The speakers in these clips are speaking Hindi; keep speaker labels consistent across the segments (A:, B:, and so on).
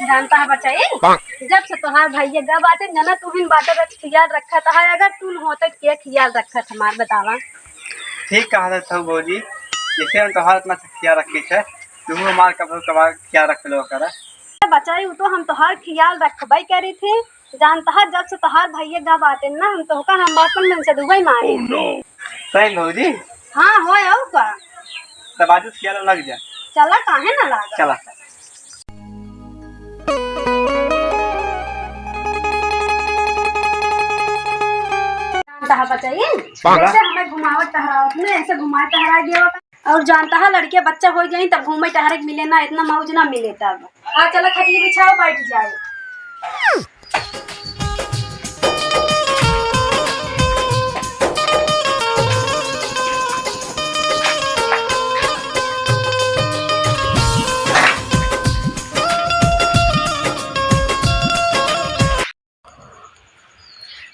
A: जानता है बचाई जब से तोहार भैया गब आते जना तू ही बात ख्याल रखत है अगर तू होते के ख्याल रखत हमार बतावा।
B: ठीक कहा था भौजी, जैसे हम तोहार इतना ख्याल रखी है तुम हमार कब कबार ख्याल रख लो करा
A: बचाई वो तो हम तोहार ख्याल रखबई करी थी। जानता है जब से तोहार भैया गब आते ना हम तो का हम बचपन में से दुबई मारे
B: सही भौजी।
A: हाँ हो का
B: तब आज ख्याल लग जा।
A: चला काहे ना लागा
B: चला
A: जानता है बचाई ऐसे हमें घुमावट टहरावत में ऐसे घुमा टहरा गया और जानता है लड़के बच्चा हो जाए तब घूमे टहरे के मिले ना इतना मौज ना मिले तब आ चला खटिया बिछाओ बैठ जाए।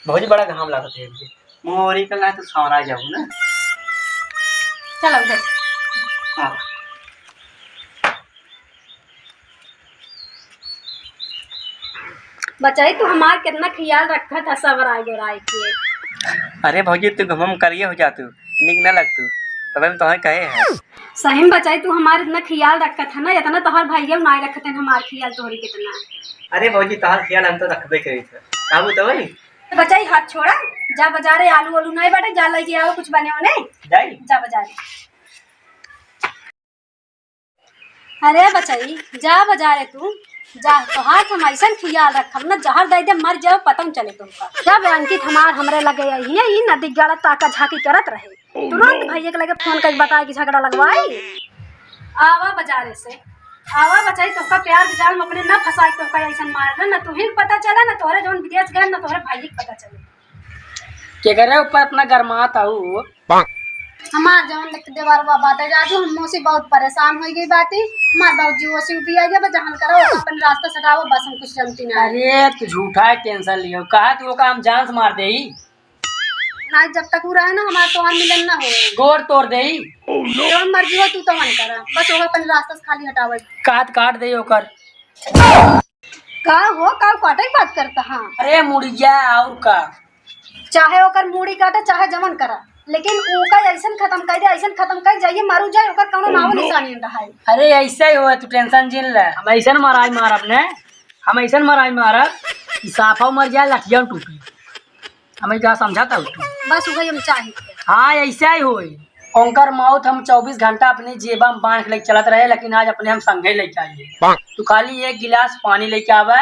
B: भौजी बड़ा घाम लागत है मोरी कल तो सौरा जाऊँ ना।
A: चलो उधर
B: हाँ
A: बचाई तू हमार कितना ख्याल रखा था सब राय गोराई के।
B: अरे भौजी तू घम करिए हो जा तू निक ना लग तू तब हम तुम्हें कहे हैं
A: सही में बचाई तू हमार इतना ख्याल रखा था ना इतना तोहर भैया नहीं रखते हमार ख्याल तोहरी कितना।
B: अरे भौजी तोहार ख्याल हम तो रखबे करी थे काबू तो वही
A: बचाई हाथ छोड़ा जा बाजारे आलू वालू नहीं बाटे जा लेके आओ कुछ बने होने
B: जाई
A: जा बाजारे। अरे बचाई जा बाजारे तू जा तोहार हम ऐसा ख्याल रखब ना जहर दे दे मर जाओ पता न चले तुमका। जब अंकित हमार हमरे लगे यही नदी गाड़ा ताका झाकी करत रहे तुरंत भैया के लगे फोन कर बता कि झगड़ा लगवाई आवा बाजारे से आवा बचाई तो प्यार के जाल में अपने न फंसाई तो ऐसा मारना ना तुम्हें पता चला ना तोहरे जौन विदेश गए ना तोहरे भाई के पता चले
C: के करे ऊपर अपना गरमात आऊ
A: हमार जौन लिख देवार बात है राजू हम से बहुत परेशान हो गई बाती हमार बाबूजी वो से भी आ गया जहां करो अपन रास्ता सटाओ बस हम कुछ जानती ना।
C: अरे तू झूठा है टेंशन लियो कहा तू का हम जान से मार दे
A: ना जब तक वो रहे ना हमार तोहर मिलन ना हो
C: गोर तोड़ दे
A: जौन मर्जी हो तू तो मन कर बस वो अपन रास्ता से खाली हटावे
C: काट दे ओकर
A: का हो का काटे बात करता। हाँ
C: अरे मुड़िया और का
A: चाहे ओकर मूड़ी काटे चाहे जमन करा लेकिन ओका ऐसा खत्म कर दे ऐसा खत्म कर जाइए मारू जाए ओकर कोनो नाम निशानी रहा है।
C: अरे ऐसा ही हो तू टेंशन जिन ले हम ऐसा माराई मारब ने हम ऐसा माराई मारब कि साफा मर जाए लठिया टूटी हमें क्या समझाता हूँ तू
A: बस वही हम चाहिए।
C: हाँ ऐसा ही होई ओंकर मौत हम 24 घंटा अपनी जेबा में बांध लेके चलत रहे लेकिन आज अपने हम संगे लेके आइए तू खाली एक गिलास पानी लेके आवा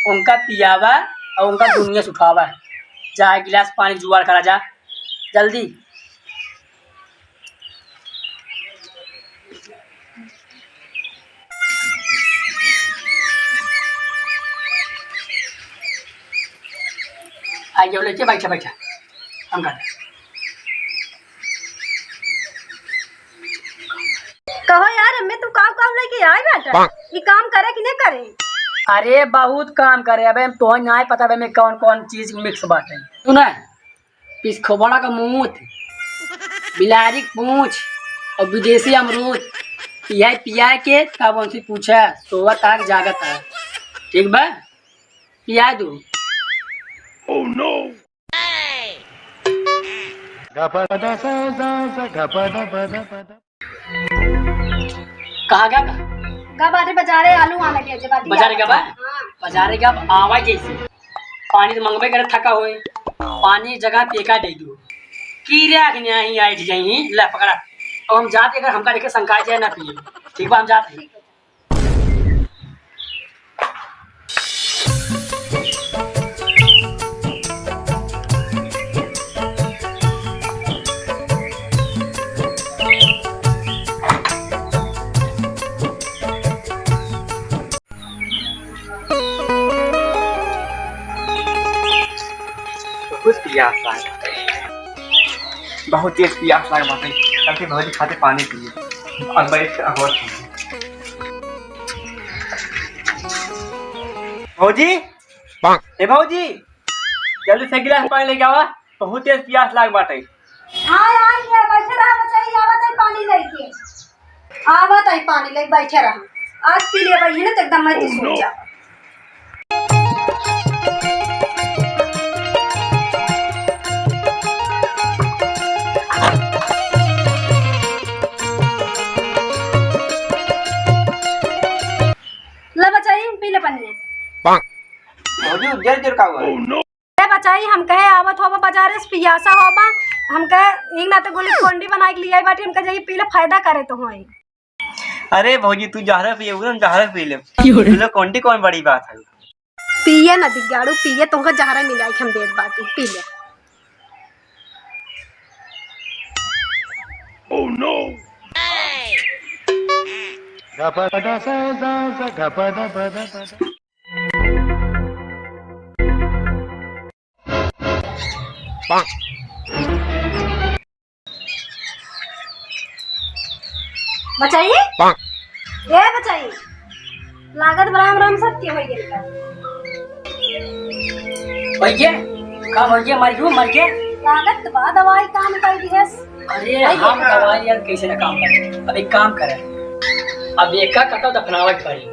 C: उनका पियावा और उनका दुनिया से उठावा जा एक गिलास पानी जुगाड़ करा जा जल्दी। आइए लेके बैठा हम कर
A: कहो यार मैं तू काम लेके आई बेटा ये काम करे कि नहीं करे।
C: अरे बहुत काम करे अब तो नहीं पता में कौन कौन चीज मिक्स बाटे तू ना पिसखोबड़ा का मूत बिलारी पूछ और विदेशी अमरूद यह पिया के तब उनसे पूछा सोवा तक जागत है ठीक बा पिया दू। Oh no! कहा गया
A: कब आते बाजारे आलू आने के जब
C: बाजारे का बाजारे का आवाज जैसे पानी तो मंगबे करे थका होए पानी जगह पेका दे दो कीड़ा के नहीं आई जाई ले पकड़ा अब हम जाते अगर हमका देखे शंका जाए ना पिए ठीक बा हम जाते
B: प्यास बहुत तेज प्यास लगा माता करके भौजी खाते पानी पिए और बैठ के आवाज भौजी ए भौजी जल्दी से गिलास पानी लेके आवा बहुत तेज प्यास लाग बाटे।
A: हां यार ये बैठे रहा बताइए आवत है पानी लेके आवत है पानी लेके बैठे रहा आज पी ले भाई है ना एकदम मत सोच जा पी ले पनिया।
B: भौजी उज्जर जोर का हुआ
A: अरे बचाई हम कहे आवत होबा बाजारे से पियासा होबा, हम कहे एक ना तो गोली कोंडी बना के लिया बाटी, हम कहे जाई पी ले फायदा करे तो होई।
B: अरे भौजी तू जहर पिए उगम जहर पी ले तुझे कौन कौन बड़ी बात है।
A: पिए ना दिगाड़ू पिए, तुमको जहर मिलाई हम देत बाटी पी ले।
D: Oh no!
A: बचाई ए बचाई लागत राम राम सत्य हो गेल का।
C: भैया काम हो गया, मर गया।
A: लागत बा दवाई काम कर दिहस।
C: अरे हम दवाई यार कैसे ना काम करें, अब एक काम करें, अब एक का कटो दफनावट पड़ी।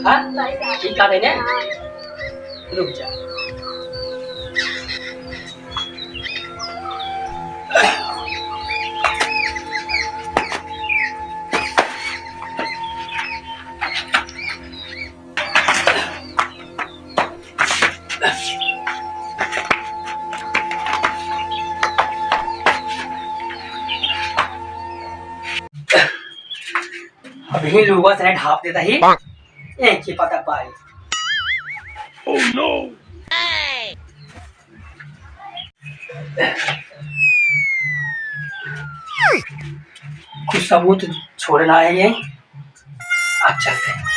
C: हाँ ठीक है ने रुक जा। अभी लोगों से ढाप देता ही एक ही पता पाई।
D: Oh no!
C: कुछ सबूत छोड़ना है ये, अब चलते हैं।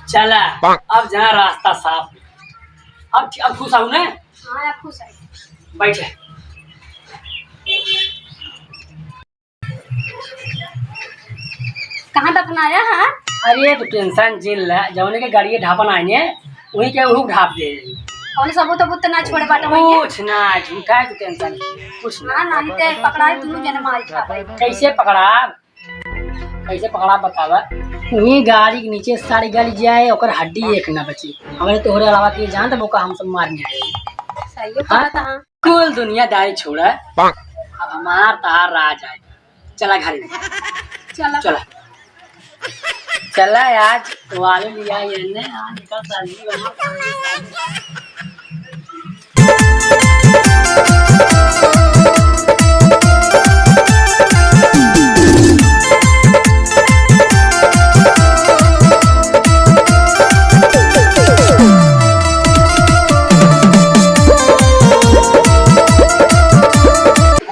C: चला अब जहाँ रास्ता साफ, अब खुश आऊ ना।
A: हाँ अब खुश है।
C: बैठे
A: कहाँ दफनाया है?
C: अरे तो टेंशन जिल जौने के गाड़ी ढापन आए वही के वही ढाप दे।
A: और सबूत सबूत ना छोड़े बाटे होइए।
C: कुछ ना झूठा है तो टेंशन कुछ ना।
A: ना नहीं ते पकड़ाई दोनों जने मार खाए।
C: कैसे पकड़ा बतावा। वही गाड़ी के नीचे सारी गाड़ी जाए और हड्डी एक ना बची, हमारे तोहरे अलावा के जान तो का हम सब मारने आए।
A: सही है पता हां।
C: कुल दुनियादारी छोड़ा, अब हमार तार राज आए। चला घर में
A: चला
C: चला आज वाले लिया ये ने आज का शादी बना।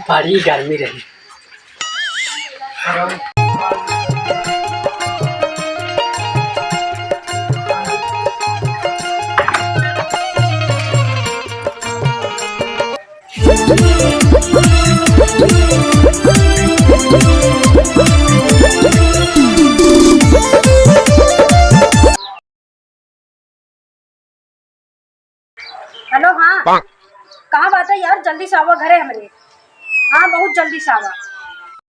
C: बड़ी गर्मी रही।
A: हेलो हाँ कहाँ बात है यार, जल्दी से आओ घरे हमरे। हाँ बहुत जल्दी से आवा,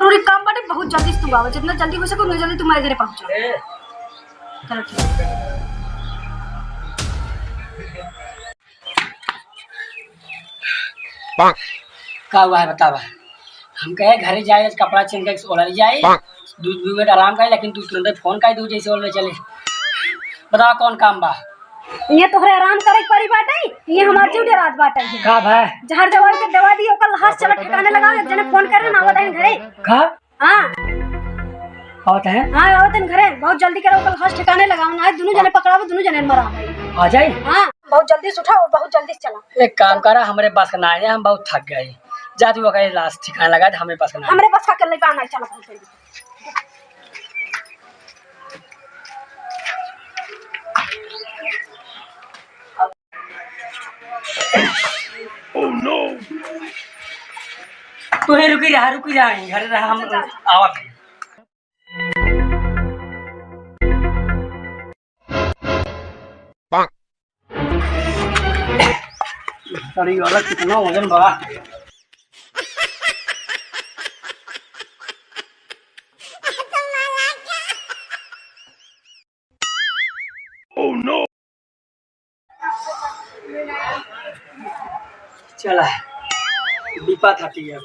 A: जरूरी काम बाटे, बहुत जल्दी से तू आवा, जितना जल्दी हो सके उतना जल्दी तुम्हारे घरे पहुंचो। चलो ठीक है।
C: का हुआ है बतावा। हम कहे घरे जाए कपड़ा चेंज करके ओलर जाए, दूध मिनट आराम करे, लेकिन तू तुरंत फोन कर दू जैसे ओलर चले। बतावा कौन काम बा।
A: ये तोहरे आराम करे के पड़ी बाटे, ये हमार जीव रात बाटे है।
C: का भाई
A: जहर दवाई के दवा दी ओकर हाथ चला ठिकाने लगाओ, एक जने फोन करे ना आवत है घरे।
C: का
A: हां
C: आवत है?
A: हां आवत है घरे, बहुत जल्दी करो ओकर हाथ ठिकाने लगाओ ना, दोनों जने पकड़ाओ, दोनों जने मरा।
C: आ जाए।
A: हां बहुत जल्दी से उठाओ, बहुत जल्दी से चला।
C: एक काम करा, हमारे पास का ना है, हम बहुत थक गए। जा तू कहे लास्ट ठिकाना लगा दे, हमारे पास का ना है।
A: हमरे पास का कर ले पाना, चला बहुत जल्दी।
D: Oh no!
C: तू ही रुकी रहा घर रहा, हम आवत है। सॉरी वाला कितना वजन बा।
D: Oh no!
C: चला विपत हटी है।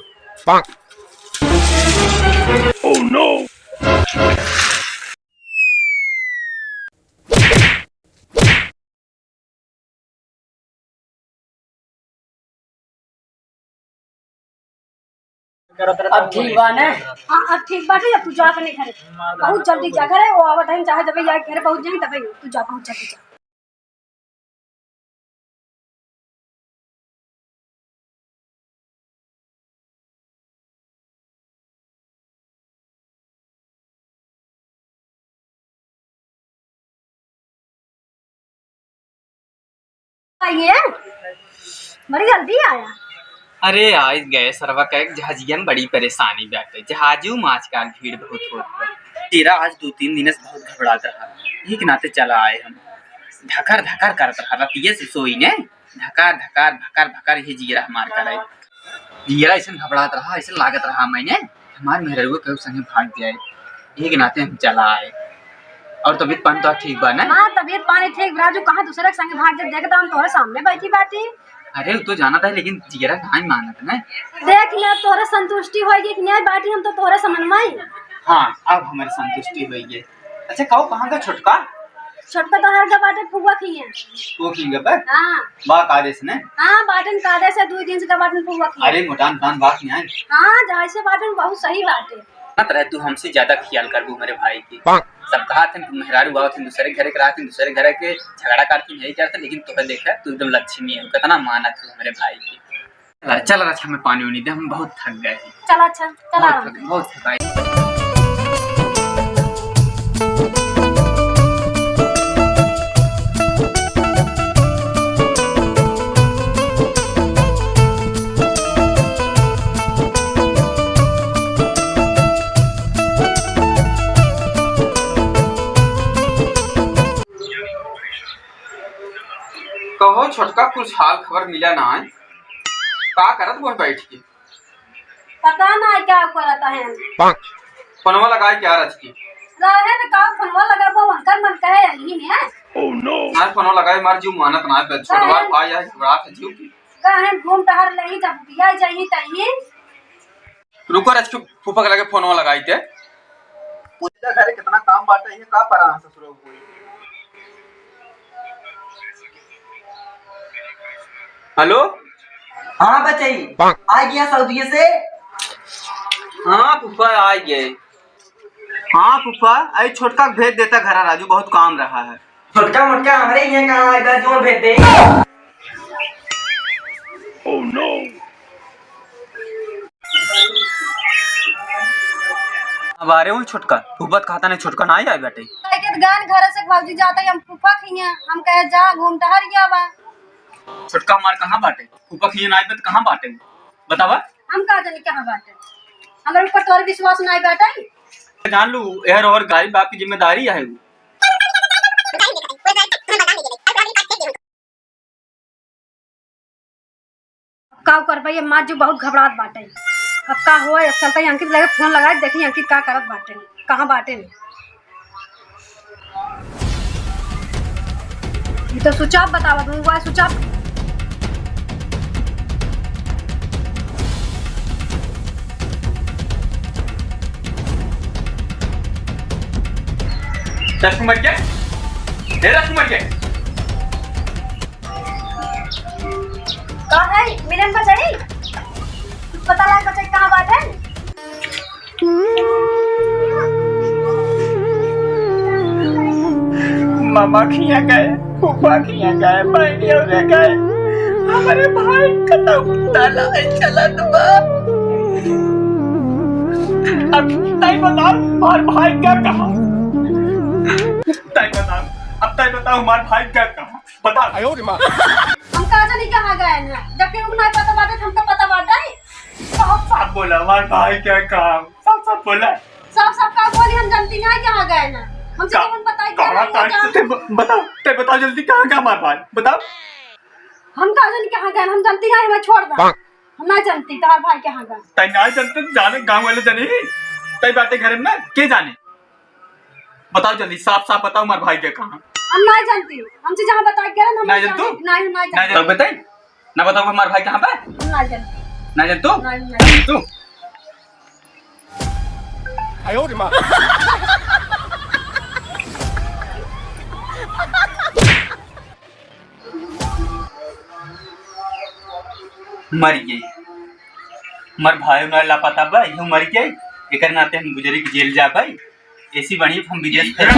D: Oh no!
C: अब ठीक बा ने?
A: हाँ अब ठीक बाटे। अब तू जा अपने घरे, बहुत जल्दी जा घरे। वो आवत है चाहे जब जा घरे पहुंच जाएंगे तब तू जा, बहुत जल्दी जा। आइए, बड़ी जल्दी आया।
E: अरे आज गए सरवा का एक जहाजिया में बड़ी परेशानी बैठे जहाजू में आजकल भीड़ बहुत होती है। तेरा आज 2-3 दिन से बहुत घबराता रहा, यही के नाते चला आए हम। धकर धकर करता रहा, रतिये से सोई ने धकर धकर भकर भकर ही जिगरा मार कर आए। जिगरा ऐसे घबराता रहा, ऐसे लागत रहा मैंने हमारे मेहरुआ के संगे भाग जाए, यही के नाते हम चला आए। और तबीयत पानी तो ठीक बा ना?
A: हाँ तबीयत पानी ठीक। राजू कहाँ दूसरे के संगे भाग जाए, देखता हम तोहरे सामने बैठी बाटी।
E: अरे वो तो जाना था लेकिन जिगरा कहाँ माना था ना।
A: देख ले तोहरे संतुष्टि होगी कि नहीं बाटी, हम तो तोहरे समन्वय।
E: हाँ अब हमारी संतुष्टि हुई है। अच्छा कहो कहाँ का छोटका?
A: छोटका तो हर का बाटे फुआ खी है।
E: वो किंग पर
A: हाँ
E: बा कादेश ने?
A: हाँ बाटन कादे से 2 दिन से का बाटन फुआ खी।
E: अरे मोटान पान बात नहीं आई।
A: हाँ जैसे बाटन बहुत सही बाटे।
E: मत रह तू हमसे ज्यादा ख्याल कर बू मेरे भाई की। सब कहा थे मेहरारू बाबा थे दूसरे घरे करा थे, दूसरे घरे के झगड़ा करती नहीं करते, लेकिन तुम्हें देखा तू एकदम लक्ष्मी है, कितना माना तू मेरे भाई की। चल अच्छा हमें पानी वानी दे, हम बहुत थक गए हैं।
A: चल अच्छा चला।
E: बहुत थकाई। कहो छोटका कुछ हाल खबर मिला ना है? का करत वो बैठ के?
A: पता ना क्या करता है।
E: फोनवा लगाए क्या रच की?
A: रहे तो का फोनवा लगा वो अंकल मन कहे यही ने।
D: Oh no!
E: ना फोनवा लगाए मार जीव मानत ना पे छोटवा भाई है घबरात है जीव की।
A: कहे घूम टहर ले ही जब दिया जाई तई।
E: रुको रच के फूफा के लगे फोनवा लगाई थे।
B: पूजा घरे कितना काम बाटे है, का परा ससुर कोई।
E: हेलो
C: हाँ बचाई आ गया सऊदी से।
E: हाँ फूफा आ गए।
B: हाँ फूफा आई छोटका भेज देता घर, राजू बहुत काम रहा है।
C: छोटका मोटका हमारे यहाँ कहाँ इधर जो भेज दे।
D: Oh no!
E: अब आ रहे हो छोटका? फूफा खाता नहीं छोटका ना आई बेटे।
A: के गान घर से भौजी जाता हम फूफा खिया, हम कहे जा घूम टहर गया बा।
E: छोटका हमार कहाँ बाटे? फूफा खिए ना आई कहाँ बाटे बतावा।
A: हम का जानी कहाँ बाटे, हमारे ऊपर तोर विश्वास नहीं बाटे।
E: जान लू यार, और गाड़ी बाप की जिम्मेदारी है वो।
A: का कर भाई माँ जो बहुत घबराहट बाटे। अब का हो चलता है अंकित लगे फोन लगाए देखी अंकित का करत बाटे, कहाँ बाटे नहीं। ये तो स्विच ऑफ बतावा दूंगा, स्विच ऑफ।
E: राजकुमार क्या? राजकुमार क्या?
A: कहाँ है मिलन बचाई? पता लगा बचाई कहाँ बात है?
B: मामा खिया गए, फूफा खिया गए, बहनियों रे गए, हमारे भाई का ताला चला दुआ। अब ताई बताओ हमारे भाई क्या कहा? ताई बताओ, अब ताई बताओ हमारे भाई क्या कहा? बताओ।
A: हम कहाँ जाने कहाँ गए ना, जबकि उनको नहीं पता बात है, हमको पता बात है।
B: साफ साफ बोला हमारे भाई क्या कहा? साफ साफ बोला।
A: सब का बोली हम जानती नहीं कहाँ गए ना, हमसे कौन बताई
B: कहाँ बताओ, ते बताओ जल्दी कहाँ का हमारे भाई बताओ।
A: हम कहाँ जाने कहाँ गए, हम जानती नहीं, हमें छोड़ दो। हम नहीं जानती तुम्हारे भाई कहाँ गए।
B: ताई नहीं जानते जाने गांव वाले जाने ही ताई बातें घर में के जाने। बताओ जल्दी साफ साफ बताओ हमारे भाई के कहाँ?
A: हम नहीं जानती, हमसे जहाँ बता गए हम
B: नहीं जानते?
A: नहीं
B: नहीं बताई
E: ना बताओ हमारा भाई कहाँ पे?
A: ना जान
E: ना जान तू?
A: ना ना
E: तू? मर गई। मर भाई ना लापता भाई हम मर गए। एकर नाते हम गुजरी के जेल जा भाई। ऐसी बनी हम विदेश फिर